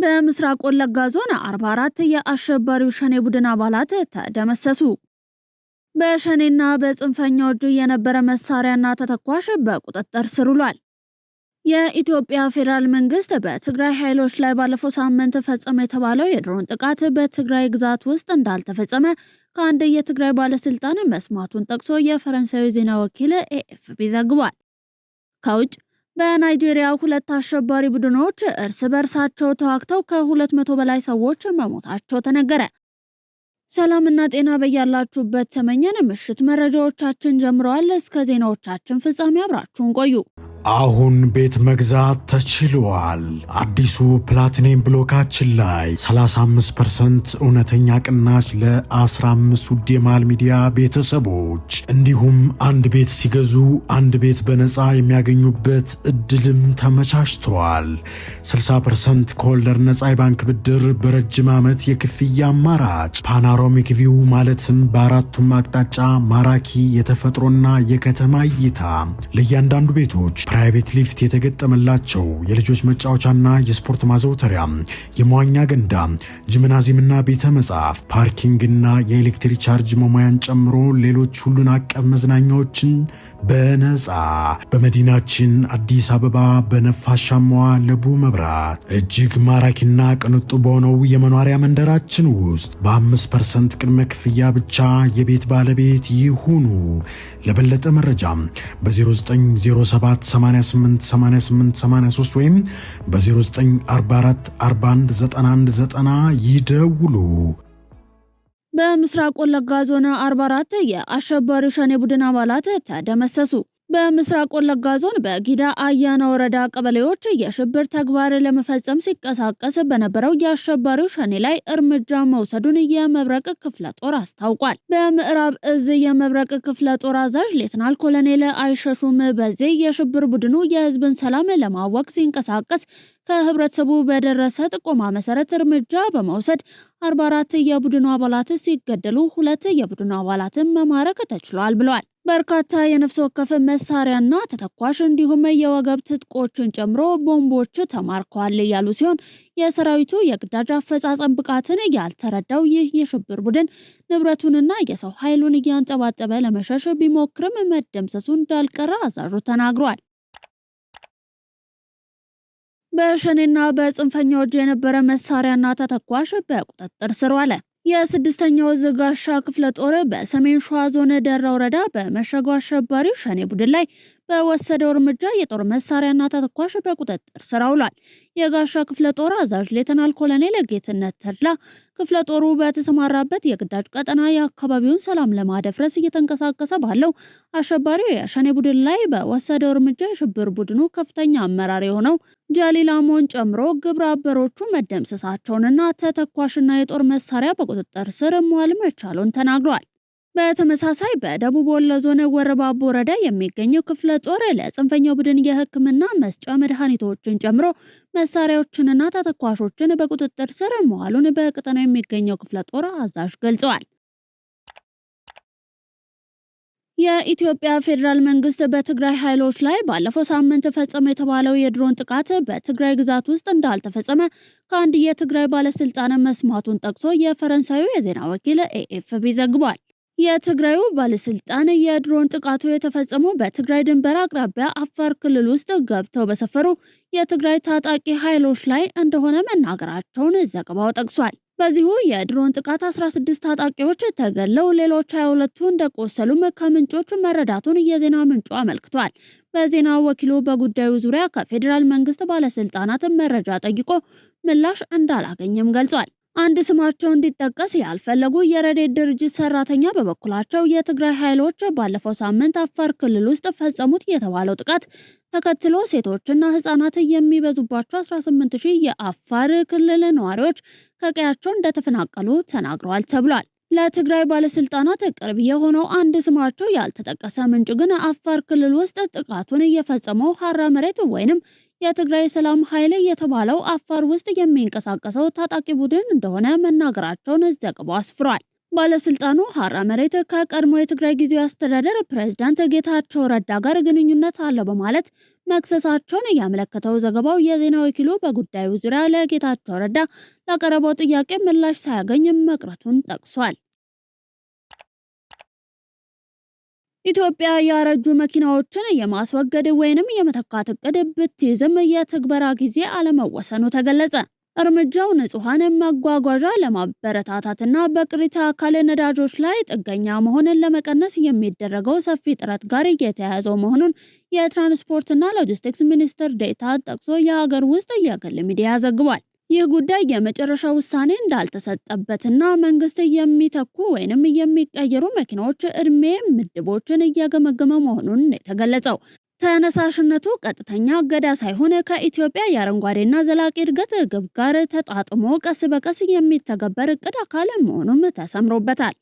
በምስራቅ ወለጋ ዞን 44 የአሸባሪው ሸኔ ቡድን አባላት ተደመሰሱ። በሸኔና በጽንፈኛው እጅ የነበረ መሳሪያና ተተኳሽ በቁጥጥር ስር ውሏል። የኢትዮጵያ ፌዴራል መንግስት በትግራይ ኃይሎች ላይ ባለፈው ሳምንት ፈጸመ የተባለው የድሮን ጥቃት በትግራይ ግዛት ውስጥ እንዳልተፈጸመ ከአንድ የትግራይ ባለስልጣን መስማቱን ጠቅሶ የፈረንሳዊ ዜና ወኪል ኤኤፍፒ ዘግቧል። ከውጭ በናይጄሪያ ሁለት አሸባሪ ቡድኖች እርስ በርሳቸው ተዋግተው ከ200 በላይ ሰዎች መሞታቸው ተነገረ። ሰላምና ጤና በያላችሁበት ተመኘን። ምሽት መረጃዎቻችን ጀምረዋል። እስከ ዜናዎቻችን ፍጻሜ አብራችሁን ቆዩ። አሁን ቤት መግዛት ተችሏል። አዲሱ ፕላቲኒየም ብሎካችን ላይ 35% እውነተኛ ቅናሽ ለ15 ውድ የማል ሚዲያ ቤተሰቦች እንዲሁም አንድ ቤት ሲገዙ አንድ ቤት በነፃ የሚያገኙበት እድልም ተመቻችተዋል። 60% ከወለድ ነፃ የባንክ ብድር በረጅም ዓመት የክፍያ አማራጭ ፓናሮሚክ ቪው ማለትም በአራቱም አቅጣጫ ማራኪ የተፈጥሮና የከተማ እይታ ለእያንዳንዱ ቤቶች ፕራይቬት ሊፍት የተገጠመላቸው የልጆች መጫወቻና የስፖርት ማዘውተሪያ፣ የመዋኛ ገንዳ፣ ጂምናዚየምና ቤተ መጻሕፍት፣ ፓርኪንግና የኤሌክትሪክ ቻርጅ መሙያን ጨምሮ ሌሎች ሁሉን አቀፍ መዝናኛዎችን በነፃ በመዲናችን አዲስ አበባ በነፋሻማዋ ለቡ መብራት እጅግ ማራኪና ቅንጡ በሆነው የመኖሪያ መንደራችን ውስጥ በ5% ቅድመ ክፍያ ብቻ የቤት ባለቤት ይሁኑ። ለበለጠ መረጃ በ0907 888883 ወይም በ0944 41 9190 ይደውሉ። በምስራቅ ወለጋ ዞን 44 የአሸባሪው ሸኔ ቡድን አባላት ተደመሰሱ። በምስራቅ ወለጋ ዞን በጊዳ አያና ወረዳ ቀበሌዎች የሽብር ተግባር ለመፈጸም ሲንቀሳቀስ በነበረው የአሸባሪው ሸኔ ላይ እርምጃ መውሰዱን የመብረቅ ክፍለ ጦር አስታውቋል። በምዕራብ እዝ የመብረቅ ክፍለ ጦር አዛዥ ሌተናል ኮሎኔል አይሸሹም በዚህ የሽብር ቡድኑ የህዝብን ሰላም ለማወክ ሲንቀሳቀስ ከህብረተሰቡ በደረሰ ጥቆማ መሰረት እርምጃ በመውሰድ 44 የቡድኑ አባላት ሲገደሉ 2 የቡድኑ አባላትን መማረክ ተችሏል ብለዋል። በርካታ የነፍስ ወከፍ መሳሪያና ተተኳሽ እንዲሁም የወገብ ትጥቆችን ጨምሮ ቦምቦች ተማርከዋል ያሉ ሲሆን የሰራዊቱ የግዳጅ አፈጻጸም ብቃትን ያልተረዳው ይህ የሽብር ቡድን ንብረቱንና የሰው ኃይሉን እያንጠባጠበ ለመሸሽ ቢሞክርም መደምሰሱ እንዳልቀረ አዛዡ ተናግሯል። በሸኔና በጽንፈኛው እጅ የነበረ መሳሪያና ተተኳሽ በቁጥጥር ስር ዋለ። የስድስተኛው እዝ ጋሻ ክፍለ ጦር በሰሜን ሸዋ ዞን ደራ ወረዳ በመሸገው አሸባሪው ሸኔ ቡድን ላይ በወሰደው እርምጃ የጦር መሳሪያና ተተኳሽ በቁጥጥር ስር አውሏል። የጋሻ ክፍለ ጦር አዛዥ ሌተናል ኮሎኔል ጌትነት ተድላ ክፍለ ጦሩ በተሰማራበት የግዳጅ ቀጠና የአካባቢውን ሰላም ለማደፍረስ እየተንቀሳቀሰ ባለው አሸባሪው የሸኔ ቡድን ላይ በወሰደው እርምጃ የሽብር ቡድኑ ከፍተኛ አመራር የሆነው ጃሊላሞን ጨምሮ ግብረ አበሮቹ መደምሰሳቸውንና ተተኳሽና የጦር መሳሪያ በቁጥጥር ስር መዋል መቻሉን ተናግሯል። በተመሳሳይ በደቡብ ወሎ ዞን ወረባቦ ወረዳ የሚገኘው ክፍለ ጦር ለጽንፈኛው ቡድን የሕክምና መስጫ መድኃኒቶችን ጨምሮ መሳሪያዎችንና ተተኳሾችን በቁጥጥር ስር መዋሉን በቀጠናው የሚገኘው ክፍለ ጦር አዛዥ ገልጸዋል። የኢትዮጵያ ፌዴራል መንግስት በትግራይ ኃይሎች ላይ ባለፈው ሳምንት ፈጸመ የተባለው የድሮን ጥቃት በትግራይ ግዛት ውስጥ እንዳልተፈጸመ ከአንድ የትግራይ ባለስልጣን መስማቱን ጠቅሶ የፈረንሳዩ የዜና ወኪል ኤኤፍፒ ዘግቧል። የትግራዩ ባለስልጣን የድሮን ጥቃቱ የተፈጸመው በትግራይ ድንበር አቅራቢያ አፋር ክልል ውስጥ ገብተው በሰፈሩ የትግራይ ታጣቂ ኃይሎች ላይ እንደሆነ መናገራቸውን ዘገባው ጠቅሷል። በዚሁ የድሮን ጥቃት 16 ታጣቂዎች ተገለው ሌሎች 22ቱ እንደቆሰሉም ከምንጮች መረዳቱን የዜና ምንጩ አመልክቷል። በዜና ወኪሉ በጉዳዩ ዙሪያ ከፌዴራል መንግስት ባለስልጣናት መረጃ ጠይቆ ምላሽ እንዳላገኘም ገልጿል። አንድ ስማቸው እንዲጠቀስ ያልፈለጉ የረድኤት ድርጅት ሰራተኛ በበኩላቸው የትግራይ ኃይሎች ባለፈው ሳምንት አፋር ክልል ውስጥ ፈጸሙት የተባለው ጥቃት ተከትሎ ሴቶችና ህጻናት የሚበዙባቸው 18000 የአፋር ክልል ነዋሪዎች ከቀያቸው እንደተፈናቀሉ ተናግረዋል ተብሏል። ለትግራይ ባለስልጣናት ቅርብ የሆነው አንድ ስማቸው ያልተጠቀሰ ምንጭ ግን አፋር ክልል ውስጥ ጥቃቱን እየፈጸመው ሀራ መሬት ወይንም የትግራይ ሰላም ኃይል የተባለው አፋር ውስጥ የሚንቀሳቀሰው ታጣቂ ቡድን እንደሆነ መናገራቸውን ዘገባው አስፍሯል። ባለስልጣኑ ሀራ መሬት ከቀድሞ የትግራይ ጊዜያዊ አስተዳደር ፕሬዝዳንት ጌታቸው ረዳ ጋር ግንኙነት አለው በማለት መክሰሳቸውን ያመለከተው ዘገባው የዜና ወኪሉ በጉዳዩ ዙሪያ ለጌታቸው ረዳ ላቀረበው ጥያቄ ምላሽ ሳያገኝ መቅረቱን ጠቅሷል። ኢትዮጵያ ያረጁ መኪናዎችን የማስወገድ ወይንም የመተካት እቅድ ብትይዝም የትግበራ ጊዜ አለመወሰኑ ተገለጸ። እርምጃው ንጹሃን መጓጓዣ ለማበረታታትና በቅሪተ አካል ነዳጆች ላይ ጥገኛ መሆንን ለመቀነስ የሚደረገው ሰፊ ጥረት ጋር የተያያዘው መሆኑን የትራንስፖርትና ሎጂስቲክስ ሚኒስትር ዴኤታ ጠቅሶ የሀገር ውስጥ የግል ሚዲያ ዘግቧል። ይህ ጉዳይ የመጨረሻ ውሳኔ እንዳልተሰጠበትና መንግስት የሚተኩ ወይንም የሚቀየሩ መኪናዎች እድሜ ምድቦችን እያገመገመ መሆኑን የተገለጸው። ተነሳሽነቱ ቀጥተኛ እገዳ ሳይሆን ከኢትዮጵያ የአረንጓዴና ዘላቂ እድገት ግብ ጋር ተጣጥሞ ቀስ በቀስ የሚተገበር እቅድ አካል መሆኑም ተሰምሮበታል።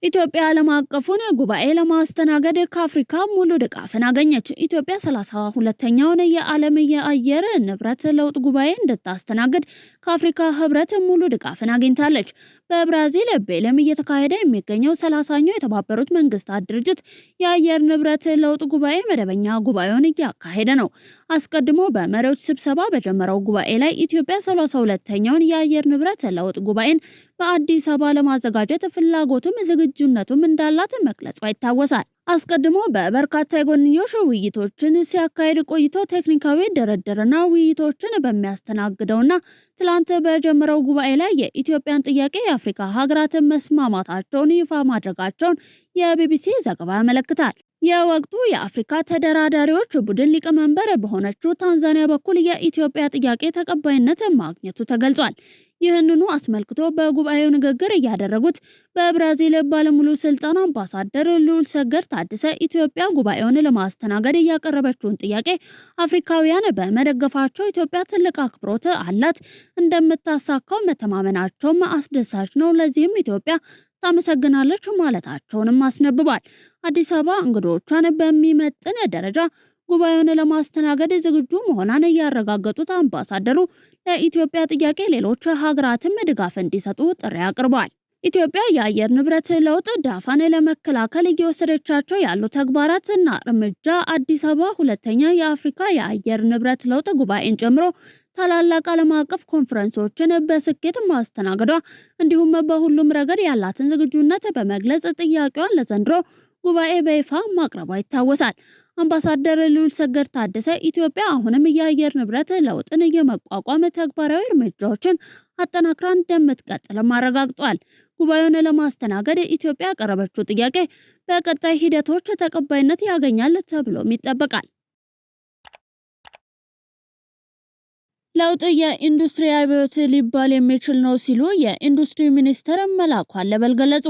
ኢትዮጵያ ዓለም አቀፉን ጉባኤ ለማስተናገድ ከአፍሪካ ሙሉ ድጋፍን አገኘች። ኢትዮጵያ 32ኛውን የዓለም የአየር ንብረት ለውጥ ጉባኤ እንድታስተናግድ ከአፍሪካ ህብረት ሙሉ ድጋፍን አግኝታለች። በብራዚል ቤሌም እየተካሄደ የሚገኘው 30ኛው የተባበሩት መንግስታት ድርጅት የአየር ንብረት ለውጥ ጉባኤ መደበኛ ጉባኤውን እያካሄደ ነው። አስቀድሞ በመሪዎች ስብሰባ በጀመረው ጉባኤ ላይ ኢትዮጵያ 32ኛውን የአየር ንብረት ለውጥ ጉባኤን በአዲስ አበባ ለማዘጋጀት ፍላጎቱም ዝግጁነቱም እንዳላት መግለጿ ይታወሳል። አስቀድሞ በበርካታ የጎንዮሽ ውይይቶችን ሲያካሄድ ቆይቶ ቴክኒካዊ ድርድርና ውይይቶችን በሚያስተናግደውና ትላንት በጀመረው ጉባኤ ላይ የኢትዮጵያን ጥያቄ የአፍሪካ ሀገራት መስማማታቸውን ይፋ ማድረጋቸውን የቢቢሲ ዘገባ ያመለክታል። የወቅቱ የአፍሪካ ተደራዳሪዎች ቡድን ሊቀመንበር በሆነችው ታንዛኒያ በኩል የኢትዮጵያ ጥያቄ ተቀባይነት ማግኘቱ ተገልጿል። ይህንኑ አስመልክቶ በጉባኤው ንግግር እያደረጉት በብራዚል ባለሙሉ ስልጣን አምባሳደር ሉልሰገድ ታደሰ ኢትዮጵያ ጉባኤውን ለማስተናገድ ያቀረበችውን ጥያቄ አፍሪካውያን በመደገፋቸው ኢትዮጵያ ትልቅ አክብሮት አላት፣ እንደምታሳካው መተማመናቸውም አስደሳች ነው፣ ለዚህም ኢትዮጵያ ታመሰግናለች ማለታቸውንም አስነብቧል። አዲስ አበባ እንግዶቿን በሚመጥን ደረጃ ጉባኤውን ለማስተናገድ ዝግጁ መሆኗን ያረጋገጡት አምባሳደሩ ለኢትዮጵያ ጥያቄ ሌሎች ሀገራትም ድጋፍ እንዲሰጡ ጥሪ አቅርበዋል። ኢትዮጵያ የአየር ንብረት ለውጥ ዳፋን ለመከላከል እየወሰደቻቸው ያሉ ተግባራትና እርምጃ አዲስ አበባ ሁለተኛ የአፍሪካ የአየር ንብረት ለውጥ ጉባኤን ጨምሮ ታላላቅ ዓለም አቀፍ ኮንፈረንሶችን በስኬት ማስተናገዷ እንዲሁም በሁሉም ረገድ ያላትን ዝግጁነት በመግለጽ ጥያቄዋን ለዘንድሮ ጉባኤ በይፋ ማቅረቧ ይታወሳል። አምባሳደር ሉልሰገድ ታደሰ ኢትዮጵያ አሁንም የአየር ንብረት ለውጥን የመቋቋም ተግባራዊ እርምጃዎችን አጠናክራ እንደምትቀጥልም አረጋግጧል። ጉባኤውን ለማስተናገድ ኢትዮጵያ ያቀረበችው ጥያቄ በቀጣይ ሂደቶች ተቀባይነት ያገኛል ተብሎም ይጠበቃል። ለውጥ የኢንዱስትሪ አብዮት ሊባል የሚችል ነው ሲሉ የኢንዱስትሪ ሚኒስትር መላኩ አለበል ገለጹ።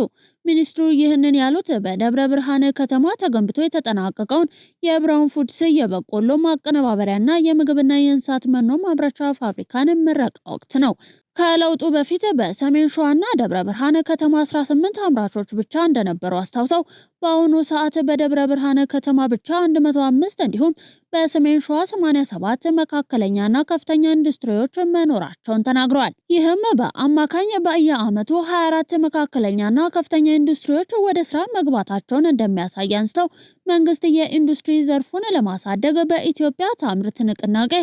ሚኒስትሩ ይህንን ያሉት በደብረ ብርሃን ከተማ ተገንብቶ የተጠናቀቀውን የብራውን ፉድስ የበቆሎ ማቀነባበሪያና የምግብና የእንስሳት መኖ ማምረቻ ፋብሪካን ምረቃ ወቅት ነው። ከለውጡ በፊት በሰሜን ሸዋና ደብረ ብርሃን ከተማ 18 አምራቾች ብቻ እንደነበሩ አስታውሰው በአሁኑ ሰዓት በደብረ ብርሃን ከተማ ብቻ 105 እንዲሁም በሰሜን ሸዋ 87 መካከለኛና ከፍተኛ ኢንዱስትሪዎች መኖራቸውን ተናግረዋል። ይህም በአማካኝ በየዓመቱ 24 መካከለኛና ከፍተኛ ኢንዱስትሪዎች ወደ ስራ መግባታቸውን እንደሚያሳይ አንስተው መንግስት የኢንዱስትሪ ዘርፉን ለማሳደግ በኢትዮጵያ ታምርት ንቅናቄ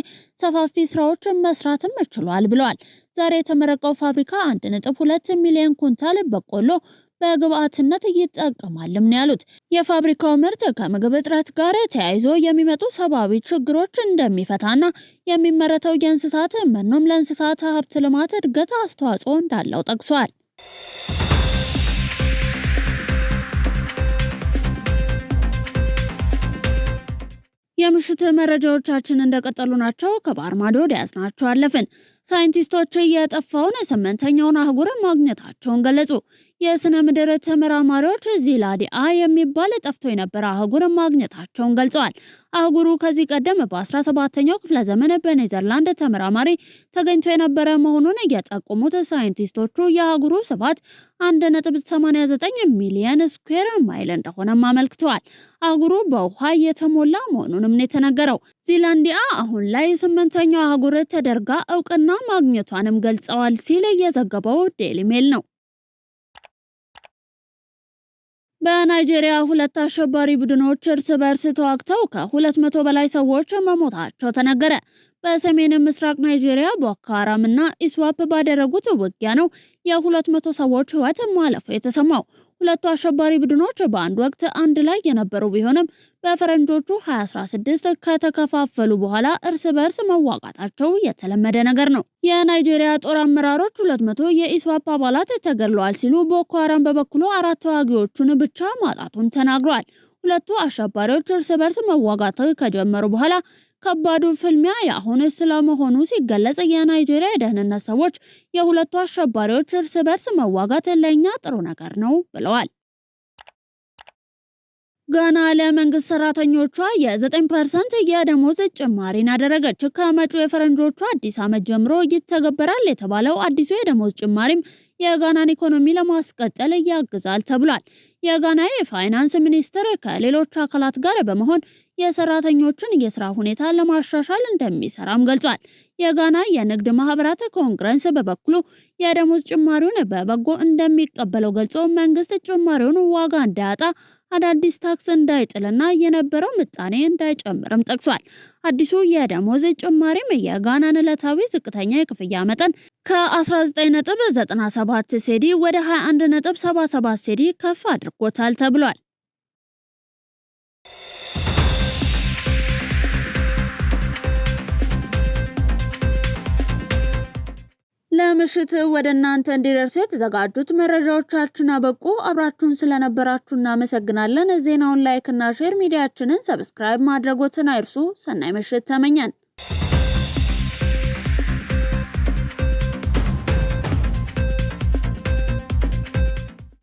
ሰፋፊ ስራዎች መስራትም ችሏል ብለዋል። ዛሬ የተመረቀው ፋብሪካ 1.2 ሚሊዮን ኩንታል በቆሎ በግብአትነት ይጠቀማልም ነው ያሉት። የፋብሪካው ምርት ከምግብ እጥረት ጋር ተያይዞ የሚመጡ ሰብአዊ ችግሮች እንደሚፈታና የሚመረተው የእንስሳት መኖም ለእንስሳት ሀብት ልማት እድገት አስተዋጽኦ እንዳለው ጠቅሷል። የምሽት መረጃዎቻችን እንደቀጠሉ ናቸው። ከባህር ማዶ ያዝናቸው አለፍን። ሳይንቲስቶች የጠፋውን 8ኛውን አህጉር ማግኘታቸውን ገለጹ። የስነ ምድር ተመራማሪዎች ዚላንዲያ የሚባል ጠፍቶ የነበረ አህጉር ማግኘታቸውን ገልጸዋል። አህጉሩ ከዚህ ቀደም በ17ኛው ክፍለ ዘመን በኔዘርላንድ ተመራማሪ ተገኝቶ የነበረ መሆኑን የጠቆሙት ሳይንቲስቶቹ የአህጉሩ ስፋት 1.89 ሚሊዮን ስኩዌር ማይል እንደሆነም አመልክተዋል። አህጉሩ በውሃ የተሞላ መሆኑንም ነው የተነገረው። ዚላንዲያ አሁን ላይ 8ኛው አህጉር ተደርጋ እውቅና ማግኘቷንም ገልጸዋል ሲል የዘገበው ዴይሊ ሜል ነው። በናይጄሪያ ሁለት አሸባሪ ቡድኖች እርስ በርስ ተዋግተው ከ200 በላይ ሰዎች መሞታቸው ተነገረ። በሰሜን ምስራቅ ናይጄሪያ ቦኮ ሃራም እና ኢስዋፕ ባደረጉት ውጊያ ነው የ200 ሰዎች ህይወት ማለፉ የተሰማው። ሁለቱ አሸባሪ ቡድኖች በአንድ ወቅት አንድ ላይ የነበሩ ቢሆንም በፈረንጆቹ 2016 ከተከፋፈሉ በኋላ እርስ በርስ መዋጋታቸው የተለመደ ነገር ነው። የናይጄሪያ ጦር አመራሮች 200 የኢስዋፕ አባላት ተገድለዋል ሲሉ፣ ቦኮ ሃራም በበኩሉ 4 ተዋጊዎቹን ብቻ ማጣቱን ተናግሯል። ሁለቱ አሸባሪዎች እርስ በርስ መዋጋት ከጀመሩ በኋላ ከባዱ ፍልሚያ ያሁን ስለመሆኑ ሲገለጽ፣ የናይጄሪያ የደህንነት ሰዎች የሁለቱ አሸባሪዎች እርስ በርስ መዋጋት ለኛ ጥሩ ነገር ነው ብለዋል። ጋና ለመንግስት ሰራተኞቿ የ9% የደሞዝ ጭማሪን አደረገች። ከመጪው የፈረንጆቹ አዲስ ዓመት ጀምሮ ይተገበራል የተባለው አዲሱ የደሞዝ ጭማሪም የጋናን ኢኮኖሚ ለማስቀጠል ያግዛል ተብሏል። የጋና የፋይናንስ ሚኒስትር ከሌሎች አካላት ጋር በመሆን የሰራተኞችን የስራ ሁኔታ ለማሻሻል እንደሚሰራም ገልጿል። የጋና የንግድ ማህበራት ኮንግረስ በበኩሉ የደሞዝ ጭማሪውን በበጎ እንደሚቀበለው ገልጾ መንግስት ጭማሪውን ዋጋ እንዳያጣ አዳዲስ ታክስ እንዳይጥልና የነበረው ምጣኔ እንዳይጨምርም ጠቅሷል። አዲሱ የደሞዝ ጭማሪም የጋናን ዕለታዊ ዝቅተኛ የክፍያ መጠን ከ19.97 ሴዲ ወደ 21.77 ሴዲ ከፍ አድርጎታል ተብሏል። ለምሽት ወደ እናንተ እንዲደርሱ የተዘጋጁት መረጃዎቻችን አበቁ። አብራችሁን ስለነበራችሁ እናመሰግናለን። ዜናውን ላይክ እና ሼር፣ ሚዲያችንን ሰብስክራይብ ማድረጎትን አይርሱ። ሰናይ ምሽት ተመኘን።